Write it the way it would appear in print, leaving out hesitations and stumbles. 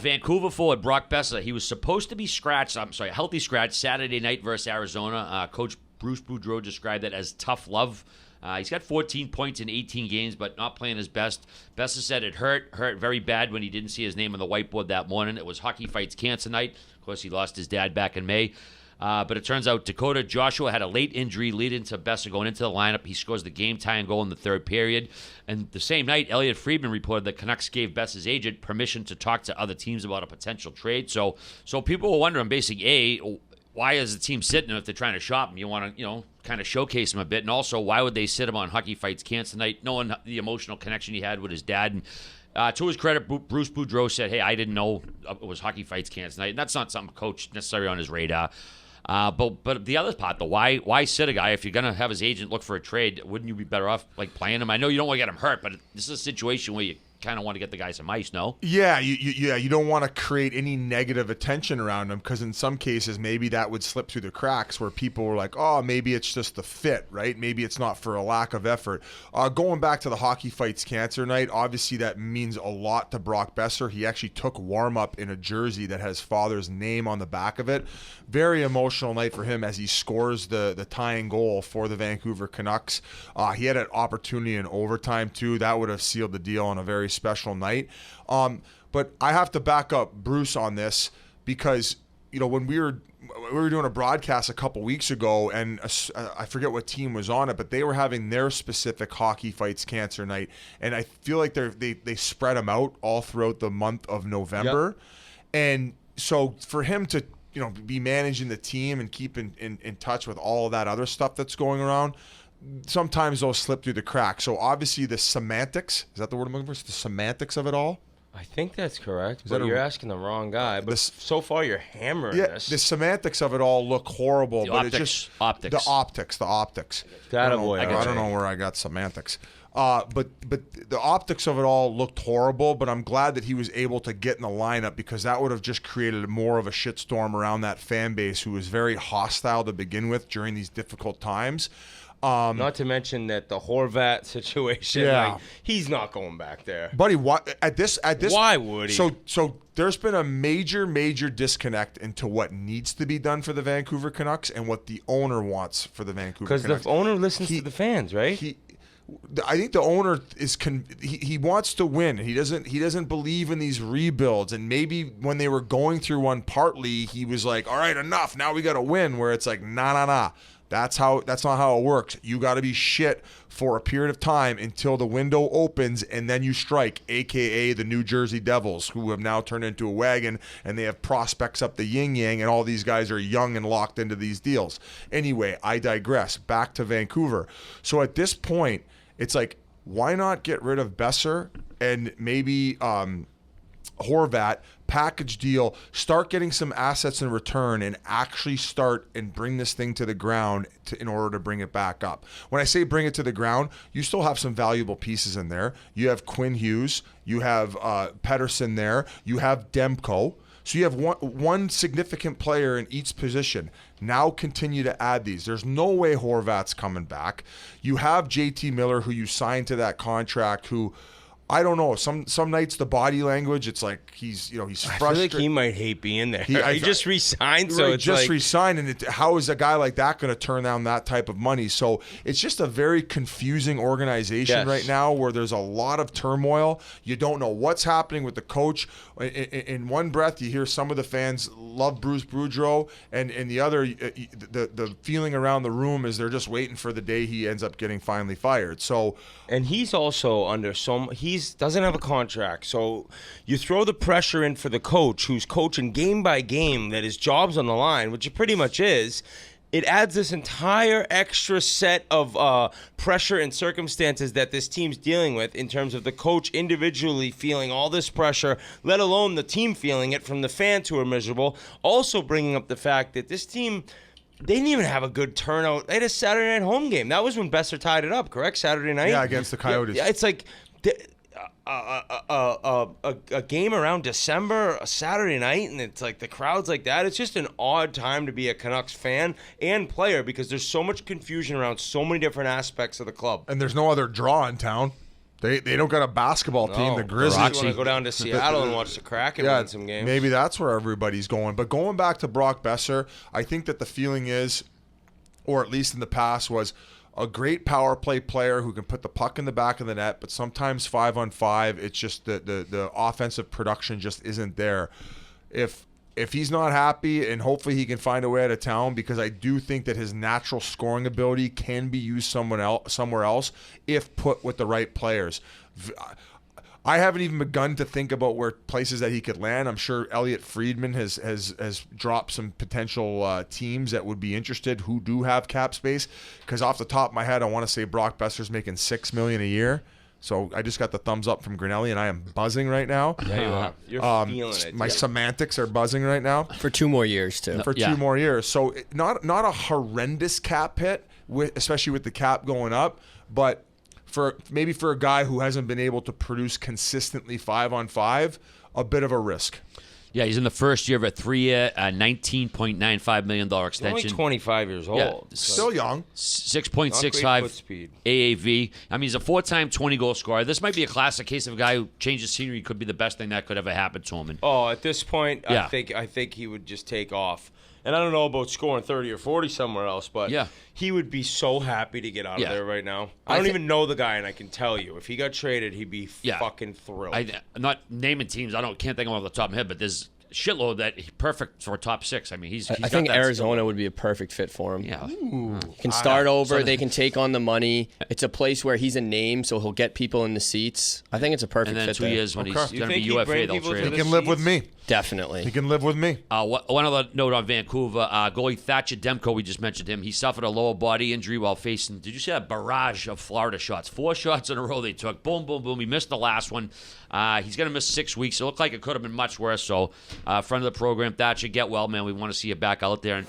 Vancouver forward Brock Besser, he was supposed to be healthy scratch Saturday night versus Arizona. Coach Bruce Boudreau described that as tough love. He's got 14 points in 18 games, but not playing his best. Besser said it hurt very bad when he didn't see his name on the whiteboard that morning. It was Hockey Fights Cancer night. Of course, he lost his dad back in May. But it turns out Dakota Joshua had a late injury leading to Besser going into the lineup. He scores the game-tying goal in the third period. And the same night, Elliot Friedman reported that Canucks gave Besser's agent permission to talk to other teams about a potential trade. So people were wondering, basically, why is the team sitting him if they're trying to shop him? You want to, kind of showcase him a bit. And also, why would they sit him on Hockey Fights Cancer night, knowing the emotional connection he had with his dad? And to his credit, Bruce Boudreau said, hey, I didn't know it was Hockey Fights Cancer night. And that's not something coach necessarily on his radar. But the other part, though, why sit a guy if you're going to have his agent look for a trade? Wouldn't you be better off playing him? I know you don't want to get him hurt, but this is a situation where you kind of want to get the guy some ice, no? Yeah, you don't want to create any negative attention around him, because in some cases maybe that would slip through the cracks where people were like, oh, maybe it's just the fit, right? Maybe it's not for a lack of effort. Going back to the Hockey Fights Cancer night, obviously that means a lot to Brock Besser. He actually took warm-up in a jersey that has father's name on the back of it. Very emotional night for him as he scores the tying goal for the Vancouver Canucks. He had an opportunity in overtime too. That would have sealed the deal on a very special night. But I have to back up Bruce on this, because when we were doing a broadcast a couple weeks ago, and I forget what team was on it, but they were having their specific Hockey Fights Cancer night, and I feel like they spread them out all throughout the month of November. Yep. And so for him to be managing the team and keep in touch with all of that other stuff that's going around, sometimes those slip through the cracks. So obviously the semantics, is that the word I'm looking for? The semantics of it all? I think that's correct, but you're asking the wrong guy. But so far you're hammering this. The semantics of it all look horrible. The but optics. It's just The optics. I don't know where I got semantics. But the optics of it all looked horrible, but I'm glad that he was able to get in the lineup, because that would have just created more of a shitstorm around that fan base who was very hostile to begin with during these difficult times. Not to mention that the Horvat situation, he's not going back there. Buddy, at this why would he? So there's been a major disconnect into what needs to be done for the Vancouver Canucks and what the owner wants for the Vancouver Canucks. Because the owner listens to the fans, right? I think the owner he wants to win. He doesn't believe in these rebuilds. And maybe when they were going through one partly, he was like, all right, enough. Now we got to win. Where it's like, nah. That's not how it works. You got to be shit for a period of time until the window opens, and then you strike, a.k.a. the New Jersey Devils, who have now turned into a wagon, and they have prospects up the yin-yang, and all these guys are young and locked into these deals. Anyway, I digress. Back to Vancouver. So at this point, it's like, why not get rid of Besser and maybe Horvat, package deal, start getting some assets in return, and actually start and bring this thing to the ground in order to bring it back up. When I say bring it to the ground, you still have some valuable pieces in there. You have Quinn Hughes, you have Pettersson there, you have Demko. So you have one significant player in each position. Now continue to add these. There's no way Horvat's coming back. You have JT Miller, who you signed to that contract, who, I don't know. Some nights the body language, it's like he's frustrated. I feel like he might hate being there. He just re-signed, so it's just re-signed, and how is a guy like that going to turn down that type of money? So it's just a very confusing organization right now, where there's a lot of turmoil. You don't know what's happening with the coach. In one breath, you hear some of the fans love Bruce Boudreau, and in the other, the feeling around the room is they're just waiting for the day he ends up getting finally fired. So, and he's also under doesn't have a contract, so you throw the pressure in for the coach who's coaching game by game, that his job's on the line, which it pretty much is. It adds this entire extra set of pressure and circumstances that this team's dealing with, in terms of the coach individually feeling all this pressure, let alone the team feeling it from the fans who are miserable. Also bringing up the fact that this team, they didn't even have a good turnout. They had a Saturday night home game. That was when Besser tied it up, correct? Saturday night? Yeah, against the Coyotes. Yeah, it's like a game around December, a Saturday night, and it's like the crowd's like that. It's just an odd time to be a Canucks fan and player, because there's so much confusion around so many different aspects of the club. And there's no other draw in town. They don't got a basketball team. The Grizzlies want to go down to Seattle and watch the Kraken win some games. Maybe that's where everybody's going. But going back to Brock Besser, I think that the feeling is, or at least in the past, was a great power play player who can put the puck in the back of the net, but sometimes 5-on-5, it's just the offensive production just isn't there. If he's not happy, and hopefully he can find a way out of town, because I do think that his natural scoring ability can be used somewhere else if put with the right players. I haven't even begun to think about where places that he could land. I'm sure Elliot Friedman has dropped some potential teams that would be interested who do have cap space. Because off the top of my head, I want to say Brock Besser's making $6 million a year. So I just got the thumbs up from Grinelli, and I am buzzing right now. Yeah, you are. You're feeling it. My semantics are buzzing right now. For 2 more years, too. For 2 more years. So not a horrendous cap hit, especially with the cap going up, but for a guy who hasn't been able to produce consistently 5-on-5, a bit of a risk. Yeah, he's in the first year of a 3-year, $19.95 million extension. He's only 25 years old. Yeah, still young. 6.65 AAV. I mean, he's a 4-time 20-goal scorer. This might be a classic case of a guy who changes scenery. Could be the best thing that could ever happen to him. At this point, I think he would just take off. And I don't know about scoring 30 or 40 somewhere else, but he would be so happy to get out of there right now. I don't even know the guy, and I can tell you, if he got traded, he'd be fucking thrilled. I'm not naming teams. Can't think of them off the top of my head, but there's shitload that perfect for a top 6. I mean, he's I think Arizona would be a perfect fit for him. Yeah. He can start over. They can take on the money. It's a place where he's a name, so he'll get people in the seats. I think it's a perfect fit. And then 2 years when he's going to be UFA, they'll trade him. He can live with me. Definitely. He can live with me. One other note on Vancouver, goalie Thatcher Demko, we just mentioned him. He suffered a lower body injury while facing, did you see that barrage of Florida shots? 4 shots in a row they took. Boom, boom, boom. He missed the last one. He's going to miss 6 weeks. It looked like it could have been much worse. So, friend of the program, Thatcher, get well, man. We want to see you back out there. And